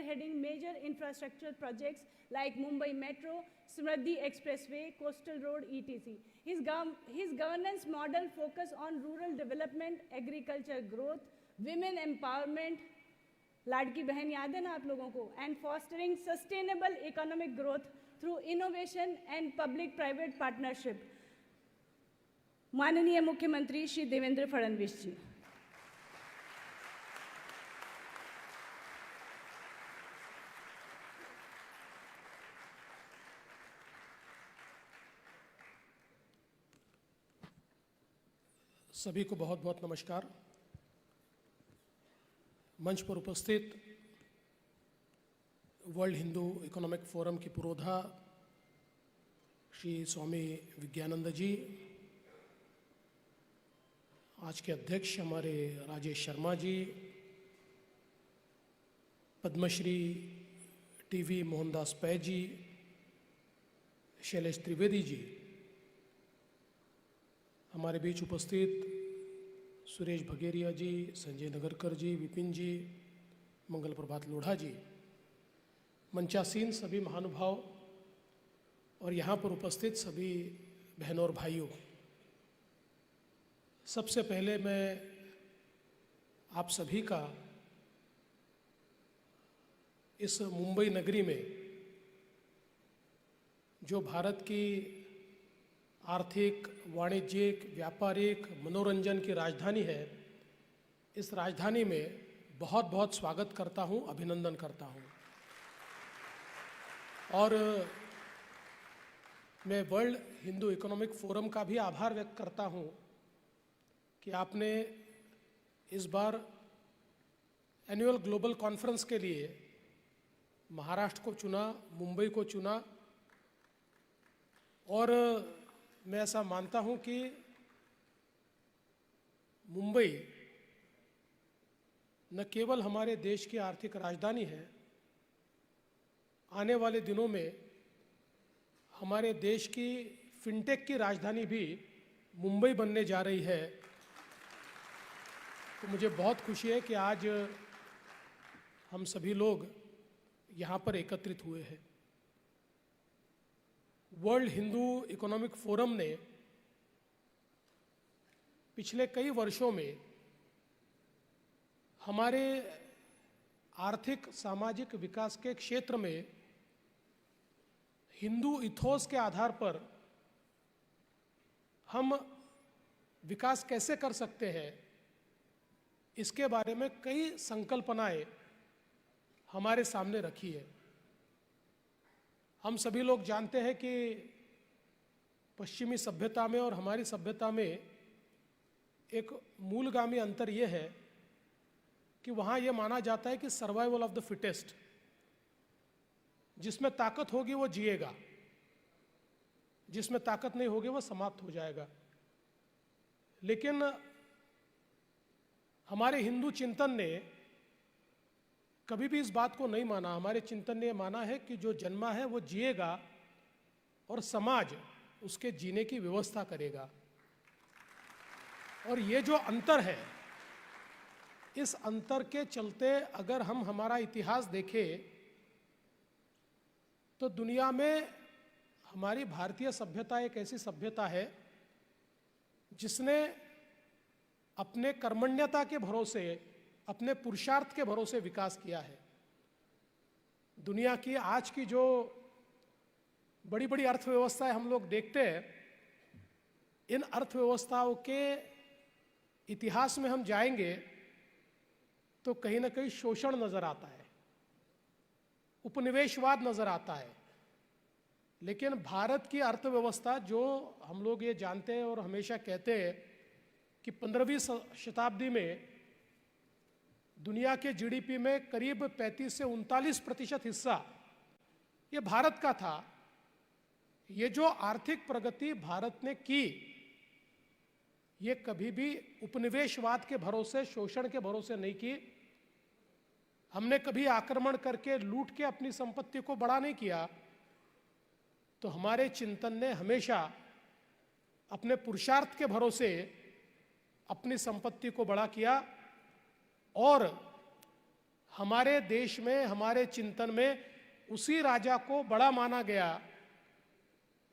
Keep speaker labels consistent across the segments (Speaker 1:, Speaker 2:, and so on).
Speaker 1: spearheading major infrastructure projects like Mumbai Metro, Samruddhi Expressway, Coastal Road, etc. His governance model focus on rural development, agriculture growth, women empowerment, लाडकी बहन याद है ना आप लोगों को, and fostering sustainable economic growth through innovation and public-private partnership. माननीय मुख्यमंत्री श्री देवेंद्र फडणवीस जी।
Speaker 2: सभी को बहुत बहुत नमस्कार। मंच पर उपस्थित वर्ल्ड हिंदू इकोनॉमिक फोरम की पुरोधा श्री स्वामी विज्ञानंद जी, आज के अध्यक्ष हमारे राजेश शर्मा जी, पद्मश्री टीवी मोहनदास पै जी, शैलेश त्रिवेदी जी, हमारे बीच उपस्थित सुरेश भगेरिया जी, संजय नगरकर जी, विपिन जी, मंगल प्रभात लोढ़ा जी, मंचासीन सभी महानुभाव और यहाँ पर उपस्थित सभी बहनों और भाइयों, सबसे पहले मैं आप सभी का इस मुंबई नगरी में जो भारत की आर्थिक, वाणिज्यिक, व्यापारिक, मनोरंजन की राजधानी है, इस राजधानी में बहुत बहुत स्वागत करता हूँ, अभिनंदन करता हूँ। और मैं वर्ल्ड हिंदू इकोनॉमिक फोरम का भी आभार व्यक्त करता हूँ कि आपने इस बार एनुअल ग्लोबल कॉन्फ्रेंस के लिए महाराष्ट्र को चुना, मुंबई को चुना। और मैं ऐसा मानता हूं कि मुंबई न केवल हमारे देश की आर्थिक राजधानी है, आने वाले दिनों में हमारे देश की फिनटेक की राजधानी भी मुंबई बनने जा रही है। तो मुझे बहुत खुशी है कि आज हम सभी लोग यहाँ पर एकत्रित हुए हैं। वर्ल्ड हिंदू इकोनॉमिक फोरम ने पिछले कई वर्षों में हमारे आर्थिक सामाजिक विकास के क्षेत्र में हिंदू इथोस के आधार पर हम विकास कैसे कर सकते हैं, इसके बारे में कई संकल्पनाएं हमारे सामने रखी है। हम सभी लोग जानते हैं कि पश्चिमी सभ्यता में और हमारी सभ्यता में एक मूलगामी अंतर यह है कि वहाँ यह माना जाता है कि सर्वाइवल ऑफ द फिटेस्ट, जिसमें ताकत होगी वो जिएगा, जिसमें ताकत नहीं होगी वो समाप्त हो जाएगा। लेकिन हमारे हिंदू चिंतन ने कभी भी इस बात को नहीं माना। हमारे चिंतन ने माना है कि जो जन्मा है वो जिएगा और समाज उसके जीने की व्यवस्था करेगा। और ये जो अंतर है, इस अंतर के चलते अगर हम हमारा इतिहास देखें तो दुनिया में हमारी भारतीय सभ्यता एक ऐसी सभ्यता है जिसने अपने कर्मण्यता के भरोसे, अपने पुरुषार्थ के भरोसे विकास किया है। दुनिया की आज की जो बड़ी बड़ी अर्थव्यवस्थाएं हम लोग देखते हैं, इन अर्थव्यवस्थाओं के इतिहास में हम जाएंगे तो कहीं ना कहीं शोषण नजर आता है, उपनिवेशवाद नजर आता है। लेकिन भारत की अर्थव्यवस्था, जो हम लोग ये जानते हैं और हमेशा कहते हैं कि 15वीं शताब्दी में दुनिया के जीडीपी में करीब 35 से 39% हिस्सा ये भारत का था। ये जो आर्थिक प्रगति भारत ने की, ये कभी भी उपनिवेशवाद के भरोसे, शोषण के भरोसे नहीं की। हमने कभी आक्रमण करके, लूट के अपनी संपत्ति को बड़ा नहीं किया। तो हमारे चिंतन ने हमेशा अपने पुरुषार्थ के भरोसे अपनी संपत्ति को बड़ा किया और हमारे देश में, हमारे चिंतन में उसी राजा को बड़ा माना गया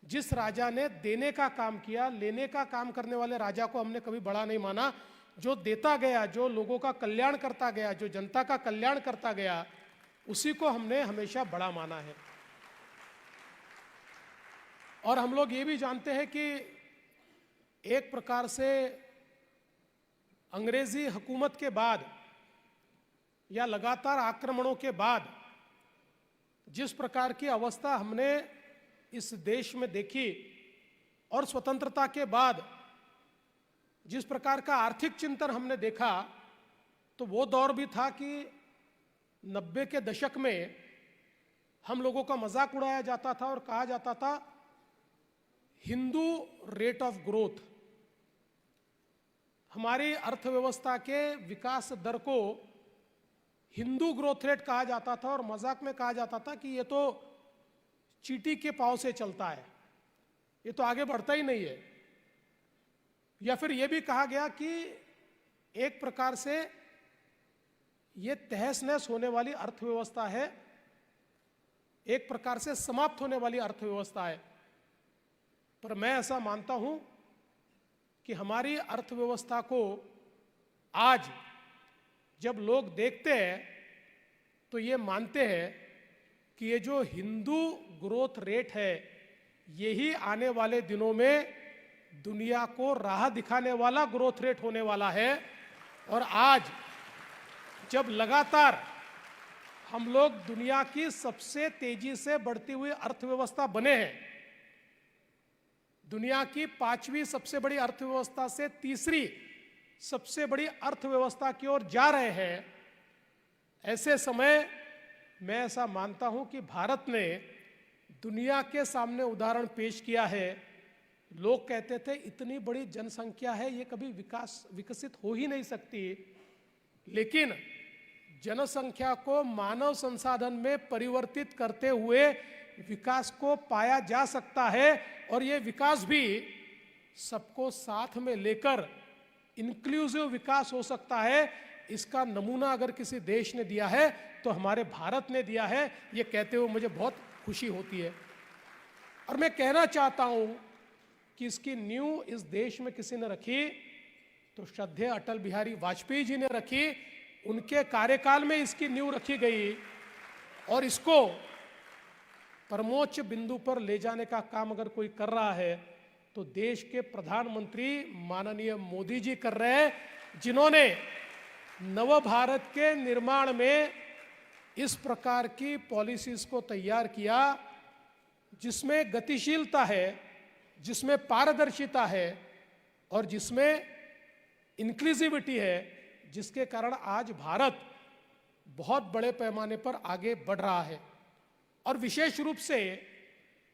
Speaker 2: जिस राजा ने देने का काम किया। लेने का काम करने वाले राजा को हमने कभी बड़ा नहीं माना। जो देता गया, जो लोगों का कल्याण करता गया, जो जनता का कल्याण करता गया, उसी को हमने हमेशा बड़ा माना है। और हम लोग ये भी जानते हैं कि एक प्रकार से अंग्रेजी हुकूमत के बाद या लगातार आक्रमणों के बाद जिस प्रकार की अवस्था हमने इस देश में देखी और स्वतंत्रता के बाद जिस प्रकार का आर्थिक चिंतन हमने देखा, तो वो दौर भी था कि 90 के दशक में हम लोगों का मजाक उड़ाया जाता था और कहा जाता था हिंदू रेट ऑफ ग्रोथ। हमारी अर्थव्यवस्था के विकास दर को हिंदू ग्रोथ रेट कहा जाता था और मजाक में कहा जाता था कि ये तो चींटी के पांव से चलता है, ये तो आगे बढ़ता ही नहीं है। या फिर ये भी कहा गया कि एक प्रकार से ये तहस नहस होने वाली अर्थव्यवस्था है, एक प्रकार से समाप्त होने वाली अर्थव्यवस्था है। पर मैं ऐसा मानता हूं कि हमारी अर्थव्यवस्था को आज जब लोग देखते हैं तो ये मानते हैं कि ये जो हिंदू ग्रोथ रेट है, यही आने वाले दिनों में दुनिया को राह दिखाने वाला ग्रोथ रेट होने वाला है। और आज जब लगातार हम लोग दुनिया की सबसे तेजी से बढ़ती हुई अर्थव्यवस्था बने हैं, दुनिया की 5वीं सबसे बड़ी अर्थव्यवस्था से 3री सबसे बड़ी अर्थव्यवस्था की ओर जा रहे हैं, ऐसे समय मैं ऐसा मानता हूं कि भारत ने दुनिया के सामने उदाहरण पेश किया है। लोग कहते थे इतनी बड़ी जनसंख्या है, ये कभी विकसित हो ही नहीं सकती, लेकिन जनसंख्या को मानव संसाधन में परिवर्तित करते हुए विकास को पाया जा सकता है। और ये विकास भी सबको साथ में लेकर इंक्लूसिव विकास हो सकता है। इसका नमूना अगर किसी देश ने दिया है तो हमारे भारत ने दिया है। ये कहते हुए मुझे बहुत खुशी होती है। और मैं कहना चाहता हूं कि इसकी नींव इस देश में किसी ने रखी तो श्रद्धेय अटल बिहारी वाजपेयी जी ने रखी। उनके कार्यकाल में इसकी नींव रखी गई और इसको परमोच्च बिंदु पर ले जाने का काम अगर कोई कर रहा है तो देश के प्रधानमंत्री माननीय मोदी जी कर रहे हैं, जिन्होंने नव भारत के निर्माण में इस प्रकार की पॉलिसीज को तैयार किया जिसमें गतिशीलता है, जिसमें पारदर्शिता है और जिसमें इंक्लूसिविटी है, जिसके कारण आज भारत बहुत बड़े पैमाने पर आगे बढ़ रहा है। और विशेष रूप से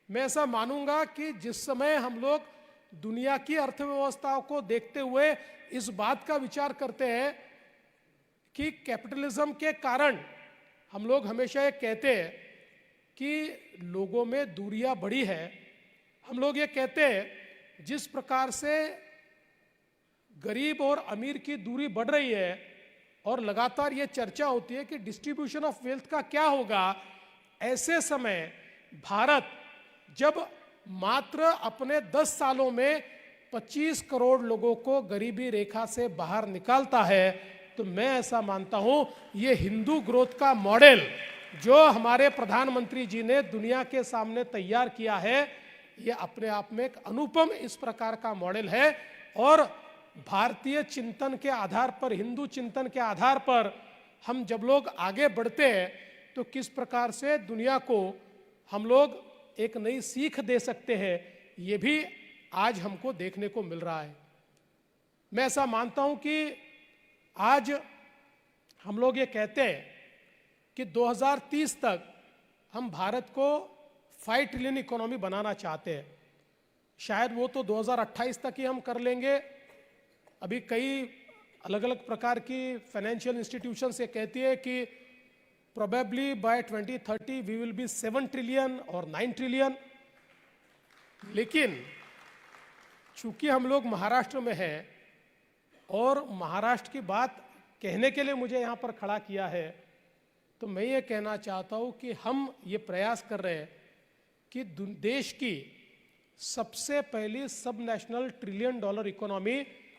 Speaker 2: मैं ऐसा मानूंगा कि जिस समय हम लोग दुनिया की अर्थव्यवस्थाओं को देखते हुए इस बात का विचार करते हैं कि कैपिटलिज्म के कारण हम लोग हमेशा ये कहते हैं कि लोगों में दूरियां बढ़ी है। हम लोग ये कहते हैं जिस प्रकार से गरीब और अमीर की दूरी बढ़ रही है और लगातार ये चर्चा होती है कि डिस्ट्रीब्यूशन ऑफ वेल्थ का क्या होगा, ऐसे समय भारत जब मात्र अपने 10 सालों में 25 करोड़ लोगों को गरीबी रेखा से बाहर निकालता है, तो मैं ऐसा मानता हूं ये हिंदू ग्रोथ का मॉडल जो हमारे प्रधानमंत्री जी ने दुनिया के सामने तैयार किया है, ये अपने आप में एक अनुपम इस प्रकार का मॉडल है। और भारतीय चिंतन के आधार पर, हिंदू चिंतन के आधार पर हम जब लोग आगे बढ़ते हैं तो किस प्रकार से दुनिया को हम लोग एक नई सीख दे सकते हैं, ये भी आज हमको देखने को मिल रहा है। मैं ऐसा मानता हूं कि आज हम लोग ये कहते हैं कि 2030 तक हम भारत को 5 ट्रिलियन इकोनॉमी बनाना चाहते हैं। शायद वो तो 2028 तक ही हम कर लेंगे। अभी कई अलग अलग प्रकार की फाइनेंशियल इंस्टीट्यूशन से कहती है कि probably by 2030 we will be 7 trillion और 9 ट्रिलियन। लेकिन चूंकि हम लोग महाराष्ट्र में हैं और महाराष्ट्र की बात कहने के लिए मुझे यहाँ पर खड़ा किया है, तो मैं ये कहना चाहता हूँ कि हम ये प्रयास कर रहे हैं कि देश की सबसे पहली सब नेशनल $1 ट्रिलियन इकोनॉमी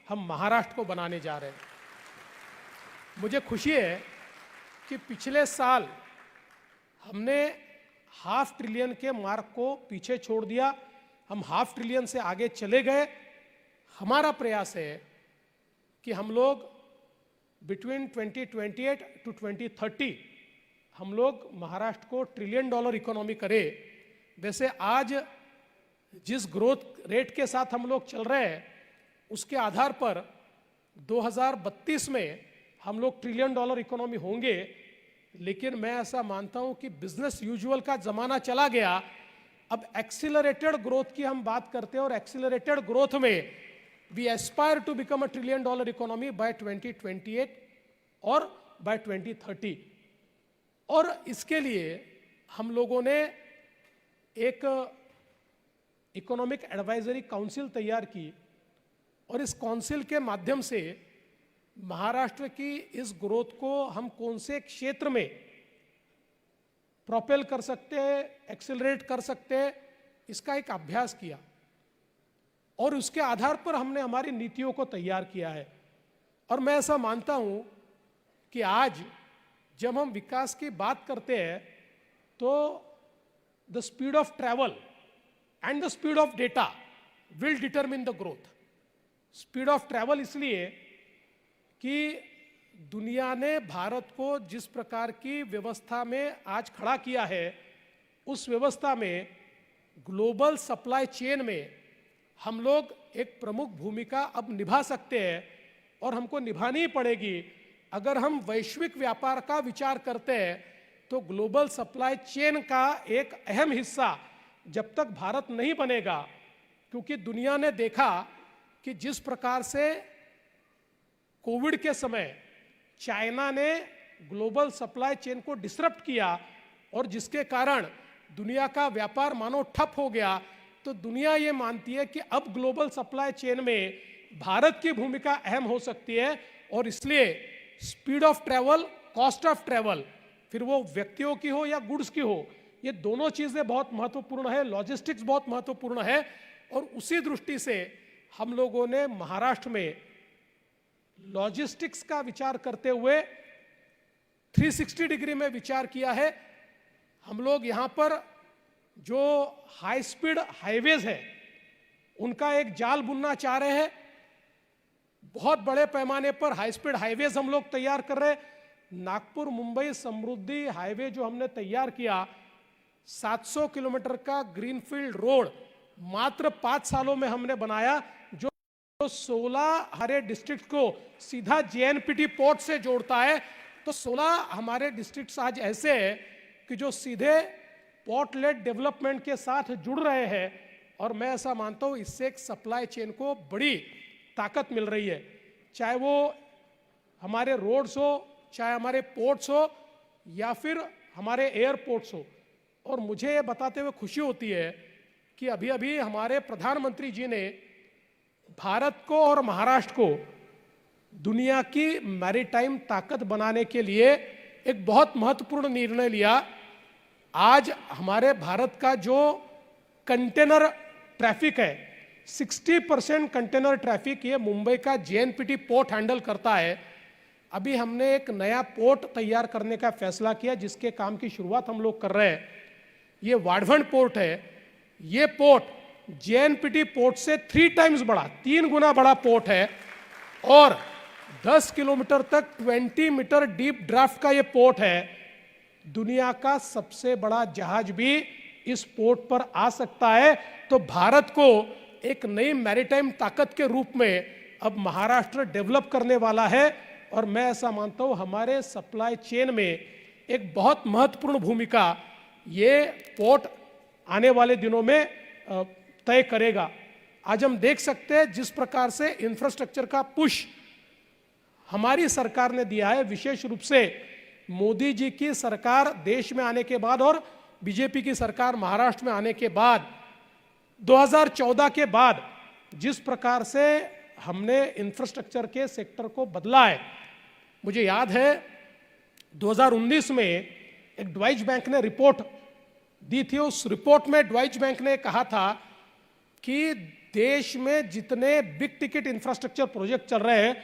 Speaker 2: हम महाराष्ट्र को बनाने जा रहे हैं। मुझे खुशी है कि पिछले साल हमने $500 बिलियन के मार्क को पीछे छोड़ दिया, हम $500 बिलियन से आगे चले गए। हमारा प्रयास है कि हम लोग बिटवीन 2028 टू 2030 हम लोग महाराष्ट्र को $1 ट्रिलियन इकोनॉमी करें। वैसे आज जिस ग्रोथ रेट के साथ हम लोग चल रहे हैं उसके आधार पर 2032 में हम लोग $1 ट्रिलियन इकोनॉमी होंगे, लेकिन मैं ऐसा मानता हूं कि बिजनेस यूजुअल का जमाना चला गया। अब एक्सीलरेटेड ग्रोथ की हम बात करते हैं और एक्सीलरेटेड ग्रोथ में we aspire to become $1 trillion economy by 2028 और बाय 2030। और इसके लिए हम लोगों ने एक इकोनॉमिक एडवाइजरी काउंसिल तैयार की और इस काउंसिल के माध्यम से महाराष्ट्र की इस ग्रोथ को हम कौन से क्षेत्र में प्रोपेल कर सकते हैं, एक्सेलरेट कर सकते हैं, इसका एक अभ्यास किया और उसके आधार पर हमने हमारी नीतियों को तैयार किया है। और मैं ऐसा मानता हूं कि आज जब हम विकास की बात करते हैं तो the speed of travel and the speed of data will determine the growth. Speed of travel इसलिए कि दुनिया ने भारत को जिस प्रकार की व्यवस्था में आज खड़ा किया है, उस व्यवस्था में ग्लोबल सप्लाई चेन में हम लोग एक प्रमुख भूमिका अब निभा सकते हैं और हमको निभानी ही पड़ेगी। अगर हम वैश्विक व्यापार का विचार करते हैं तो ग्लोबल सप्लाई चेन का एक अहम हिस्सा जब तक भारत नहीं बनेगा, क्योंकि दुनिया ने देखा कि जिस प्रकार से कोविड के समय चाइना ने ग्लोबल सप्लाई चेन को डिसरप्ट किया और जिसके कारण दुनिया का व्यापार मानो ठप हो गया, तो दुनिया ये मानती है कि अब ग्लोबल सप्लाई चेन में भारत की भूमिका अहम हो सकती है। और इसलिए speed of travel, cost of travel, फिर वो व्यक्तियों की हो या गुड्स की हो, ये दोनों चीजें बहुत महत्वपूर्ण है। लॉजिस्टिक्स बहुत महत्वपूर्ण है और उसी दृष्टि से हम लोगों ने महाराष्ट्र में लॉजिस्टिक्स का विचार करते हुए 360 डिग्री में विचार किया है। हम लोग यहां पर जो हाई स्पीड हाईवेज है उनका एक जाल बुनना चाह रहे हैं। बहुत बड़े पैमाने पर हाई स्पीड हाईवेज हम लोग तैयार कर रहे हैं। नागपुर मुंबई समृद्धि हाईवे जो हमने तैयार किया, 700 किलोमीटर का ग्रीनफील्ड रोड मात्र 5 सालों में हमने बनाया, जो 16 हमारे डिस्ट्रिक्ट को सीधा JNPT पोर्ट से जोड़ता है। तो 16 हमारे डिस्ट्रिक्ट्स आज ऐसे हैं कि जो सीधे पोर्ट लेड डेवलपमेंट के साथ जुड़ रहे हैं और मैं ऐसा मानता हूँ इससे एक सप्लाई चेन को बड़ी ताकत मिल रही है, चाहे वो हमारे रोड्स हो, चाहे हमारे पोर्ट्स हो या फिर हमारे एयरपोर्ट्स हो। और मुझे ये बताते हुए खुशी होती है कि अभी अभी हमारे प्रधानमंत्री जी ने भारत को और महाराष्ट्र को दुनिया की मैरीटाइम ताकत बनाने के लिए एक बहुत महत्वपूर्ण निर्णय लिया। आज हमारे भारत का जो कंटेनर ट्रैफिक है, 60% कंटेनर ट्रैफिक ये मुंबई का JNPT पोर्ट हैंडल करता है। अभी हमने एक नया पोर्ट तैयार करने का फैसला किया जिसके काम की शुरुआत हम लोग कर रहे हैं। ये वाढवण पोर्ट है। ये पोर्ट JNPT पोर्ट से 3 टाइम्स बड़ा, 3 गुना बड़ा पोर्ट है और 10 किलोमीटर तक 20 मीटर डीप ड्राफ्ट का ये पोर्ट है। दुनिया का सबसे बड़ा जहाज भी इस पोर्ट पर आ सकता है। तो भारत को एक नई मैरीटाइम ताकत के रूप में अब महाराष्ट्र डेवलप करने वाला है और मैं ऐसा मानता हूं हमारे सप्लाई चेन में एक बहुत महत्वपूर्ण भूमिका ये पोर्ट आने वाले दिनों में तय करेगा। आज हम देख सकते हैं जिस प्रकार से इंफ्रास्ट्रक्चर का पुश हमारी सरकार ने दिया है, विशेष रूप से मोदी जी की सरकार देश में आने के बाद और बीजेपी की सरकार महाराष्ट्र में आने के बाद 2014 के बाद जिस प्रकार से हमने इंफ्रास्ट्रक्चर के सेक्टर को बदला है। मुझे याद है 2019 में एक ड्वाइच बैंक ने रिपोर्ट दी थी। उस रिपोर्ट में ड्वाइच बैंक ने कहा था कि देश में जितने बिग टिकट इंफ्रास्ट्रक्चर प्रोजेक्ट चल रहे हैं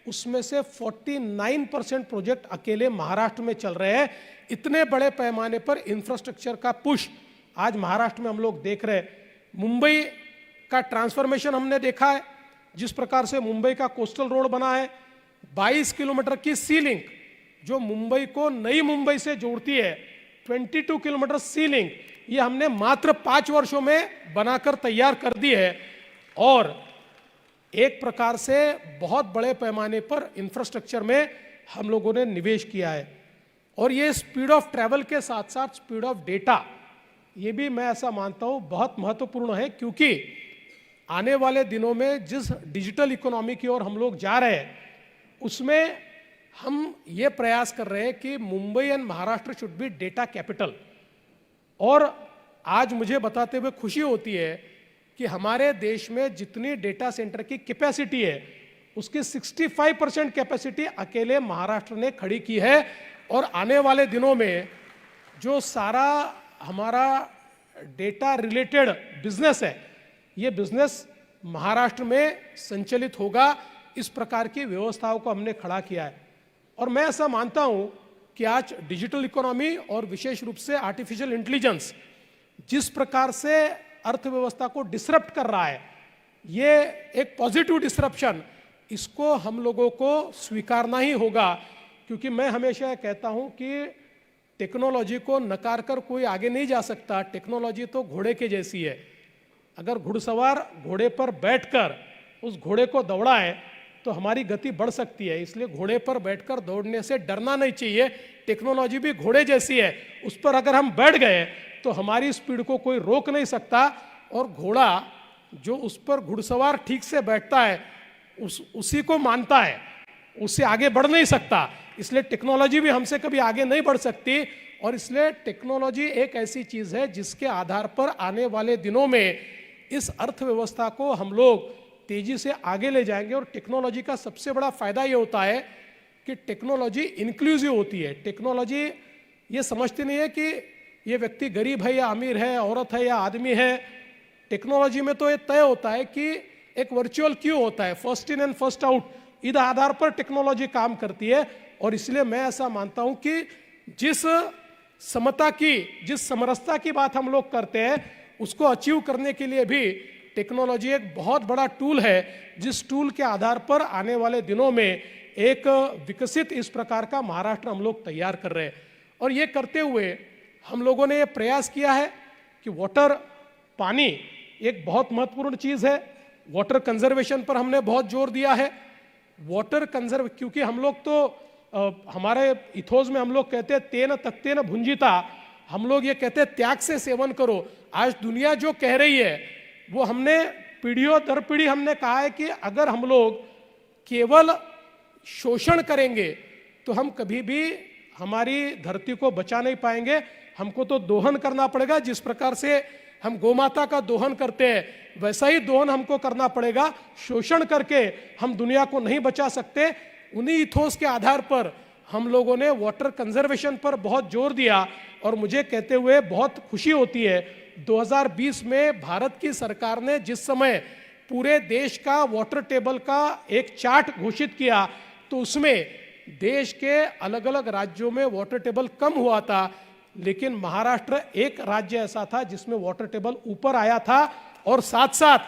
Speaker 2: उसमें से 49% प्रोजेक्ट अकेले महाराष्ट्र में चल रहे हैं। इतने बड़े पैमाने पर इंफ्रास्ट्रक्चर का पुश आज महाराष्ट्र में हम लोग देख रहे हैं। मुंबई का ट्रांसफॉर्मेशन हमने देखा है, जिस प्रकार से मुंबई का कोस्टल रोड बना है, 22 किलोमीटर की सी लिंक जो मुंबई को नई मुंबई से जोड़ती है, 22 किलोमीटर सी लिंक, ये हमने मात्र 5 वर्षों में बनाकर तैयार कर दी है। और एक प्रकार से बहुत बड़े पैमाने पर इंफ्रास्ट्रक्चर में हम लोगों ने निवेश किया है। और ये स्पीड ऑफ ट्रैवल के साथ साथ स्पीड ऑफ डेटा, ये भी मैं ऐसा मानता हूँ बहुत महत्वपूर्ण है, क्योंकि आने वाले दिनों में जिस डिजिटल इकोनॉमी की ओर हम लोग जा रहे हैं उसमें हम ये प्रयास कर रहे हैं कि Mumbai and Maharashtra should be data capital. और आज मुझे बताते हुए खुशी होती है कि हमारे देश में जितनी डेटा सेंटर की कैपेसिटी है उसकी 65% कैपेसिटी अकेले महाराष्ट्र ने खड़ी की है। और आने वाले दिनों में जो सारा हमारा डेटा रिलेटेड बिजनेस है, ये बिजनेस महाराष्ट्र में संचालित होगा। इस प्रकार की व्यवस्थाओं को हमने खड़ा किया है। और मैं ऐसा मानता हूं कि आज डिजिटल इकोनॉमी और विशेष रूप से आर्टिफिशियल इंटेलिजेंस जिस प्रकार से अर्थव्यवस्था को डिसरप्ट कर रहा है, ये एक पॉजिटिव डिसरप्शन, इसको हम लोगों को स्वीकारना ही होगा। क्योंकि मैं हमेशा कहता हूं कि टेक्नोलॉजी को नकार कर कोई आगे नहीं जा सकता। टेक्नोलॉजी तो घोड़े के जैसी है। अगर घुड़सवार घोड़े पर बैठकर उस घोड़े को दौड़ाए तो हमारी गति बढ़ सकती है। इसलिए घोड़े पर बैठकर दौड़ने से डरना नहीं चाहिए। टेक्नोलॉजी भी घोड़े जैसी है, उस पर अगर हम बैठ गए तो हमारी स्पीड को कोई रोक नहीं सकता। और घोड़ा जो उस पर घुड़सवार ठीक से बैठता है उसी को मानता है, उससे आगे बढ़ नहीं सकता। इसलिए टेक्नोलॉजी भी हमसे कभी आगे नहीं बढ़ सकती। और इसलिए टेक्नोलॉजी एक ऐसी चीज है जिसके आधार पर आने वाले दिनों में इस अर्थव्यवस्था को हम लोग तेजी से आगे ले जाएंगे। और टेक्नोलॉजी का सबसे बड़ा फायदा ये होता है कि टेक्नोलॉजी इंक्लूसिव होती है। टेक्नोलॉजी ये समझती नहीं है कि ये व्यक्ति गरीब है या अमीर है, औरत है या आदमी है। टेक्नोलॉजी में तो ये तय होता है कि एक वर्चुअल क्यू होता है, first in and first out, इस आधार पर टेक्नोलॉजी काम करती है। और इसलिए मैं ऐसा मानता हूं कि जिस समता की, जिस समरसता की बात हम लोग करते हैं उसको अचीव करने के लिए भी टेक्नोलॉजी एक बहुत बड़ा टूल है, जिस टूल के आधार पर आने वाले दिनों में एक विकसित इस प्रकार का महाराष्ट्र हम लोग तैयार कर रहे हैं। और ये करते हुए हम लोगों ने ये प्रयास किया है कि वाटर, पानी एक बहुत महत्वपूर्ण चीज़ है। वाटर कंजर्वेशन पर हमने बहुत जोर दिया है। वाटर कंजर्व, क्योंकि हम लोग तो हमारे इथोस में हम लोग कहते हैं तेन तख्तेन भुंजिता, हम लोग ये कहते हैं त्याग से सेवन करो। आज दुनिया जो कह रही है वो हमने पीढ़ियों दर पीढ़ी हमने कहा है कि अगर हम लोग केवल शोषण करेंगे तो हम कभी भी हमारी धरती को बचा नहीं पाएंगे। हमको तो दोहन करना पड़ेगा। जिस प्रकार से हम गोमाता का दोहन करते हैं वैसा ही दोहन हमको करना पड़ेगा। शोषण करके हम दुनिया को नहीं बचा सकते। उन्हीं इथोस के आधार पर हम लोगों ने वाटर कंजर्वेशन पर बहुत जोर दिया। और मुझे कहते हुए बहुत खुशी होती है 2020 में भारत की सरकार ने जिस समय पूरे देश का वाटर टेबल का एक चार्ट घोषित किया तो उसमें देश के अलग अलग राज्यों में वाटर टेबल कम हुआ था, लेकिन महाराष्ट्र एक राज्य ऐसा था जिसमें वाटर टेबल ऊपर आया था। और साथ साथ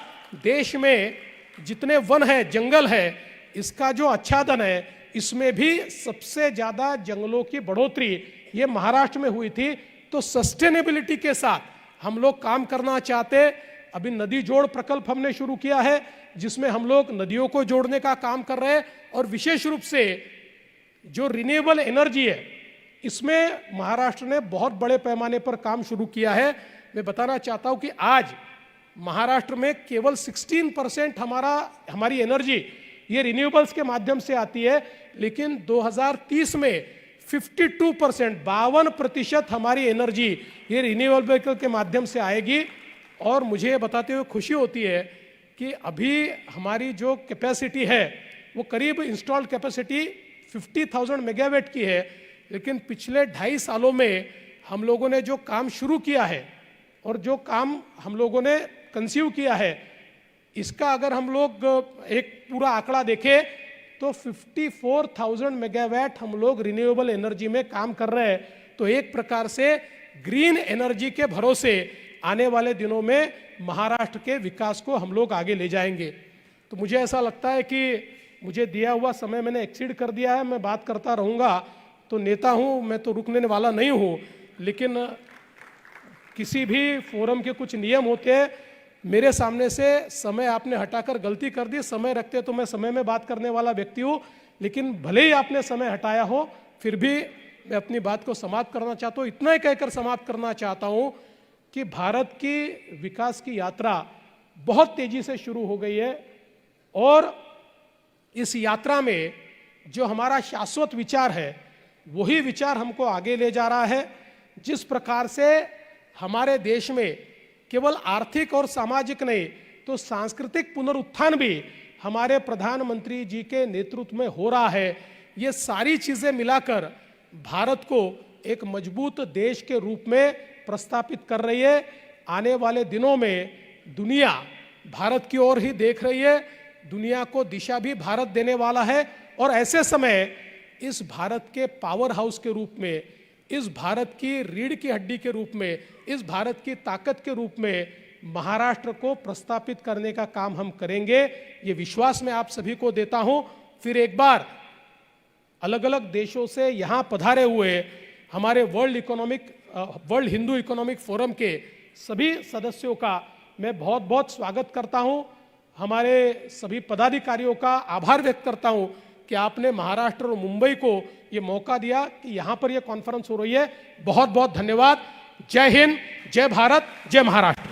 Speaker 2: देश में जितने वन है, जंगल है, इसका जो आच्छादन है, इसमें भी सबसे ज्यादा जंगलों की बढ़ोतरी ये महाराष्ट्र में हुई थी। तो सस्टेनेबिलिटी के साथ हम लोग काम करना चाहते। अभी नदी जोड़ प्रकल्प हमने शुरू किया है जिसमें हम लोग नदियों को जोड़ने का काम कर रहे हैं। और विशेष रूप से जो रिन्यूएबल एनर्जी है इसमें महाराष्ट्र ने बहुत बड़े पैमाने पर काम शुरू किया है। मैं बताना चाहता हूं कि आज महाराष्ट्र में केवल 16% हमारी एनर्जी ये रिन्यूएबल्स के माध्यम से आती है, लेकिन 2030 में 52% हमारी एनर्जी ये रिन्यूएबल के माध्यम से आएगी। और मुझे बताते हुए खुशी होती है कि अभी हमारी जो कैपेसिटी है वो करीब इंस्टॉल्ड कैपेसिटी 50,000 मेगावाट की है, लेकिन पिछले 2.5 सालों में हम लोगों ने जो काम शुरू किया है और जो काम हम लोगों ने कंसीव किया है, इसका अगर हम लोग एक पूरा आंकड़ा देखें तो 54,000 मेगावाट हम लोग रिन्यूएबल एनर्जी में काम कर रहे हैं। तो एक प्रकार से ग्रीन एनर्जी के भरोसे आने वाले दिनों में महाराष्ट्र के विकास को हम लोग आगे ले जाएंगे। तो मुझे ऐसा लगता है कि मुझे दिया हुआ समय मैंने एक्सीड कर दिया है, मैं बात करता रहूँगा। तो नेता हूँ मैं, तो रुकने वाला नहीं हूँ, लेकिन किसी भी फोरम के कुछ नियम होते हैं। मेरे सामने से समय आपने हटाकर गलती कर दी, समय रखते तो मैं समय में बात करने वाला व्यक्ति हूँ, लेकिन भले ही आपने समय हटाया हो फिर भी मैं अपनी बात को समाप्त करना चाहता हूँ। इतना ही कहकर समाप्त करना चाहता हूँ कि भारत की विकास की यात्रा बहुत तेजी से शुरू हो गई है और इस यात्रा में जो हमारा शाश्वत विचार है वही विचार हमको आगे ले जा रहा है। जिस प्रकार से हमारे देश में केवल आर्थिक और सामाजिक नहीं तो सांस्कृतिक पुनरुत्थान भी हमारे प्रधानमंत्री जी के नेतृत्व में हो रहा है, ये सारी चीजें मिलाकर भारत को एक मजबूत देश के रूप में प्रस्थापित कर रही है। आने वाले दिनों में दुनिया भारत की ओर ही देख रही है, दुनिया को दिशा भी भारत देने वाला है। और ऐसे समय इस भारत के पावर हाउस के रूप में, इस भारत की रीढ़ की हड्डी के रूप में, इस भारत की ताकत के रूप में महाराष्ट्र को प्रस्थापित करने का काम हम करेंगे, ये विश्वास मैं आप सभी को देता हूं। फिर एक बार अलग अलग देशों से यहाँ पधारे हुए हमारे वर्ल्ड हिंदू इकोनॉमिक फोरम के सभी सदस्यों का मैं बहुत बहुत स्वागत करता हूँ। हमारे सभी पदाधिकारियों का आभार व्यक्त करता हूँ कि आपने महाराष्ट्र और मुंबई को ये मौका दिया कि यहाँ पर ये कॉन्फ्रेंस हो रही है। बहुत बहुत धन्यवाद। जय हिंद, जय भारत, जय महाराष्ट्र।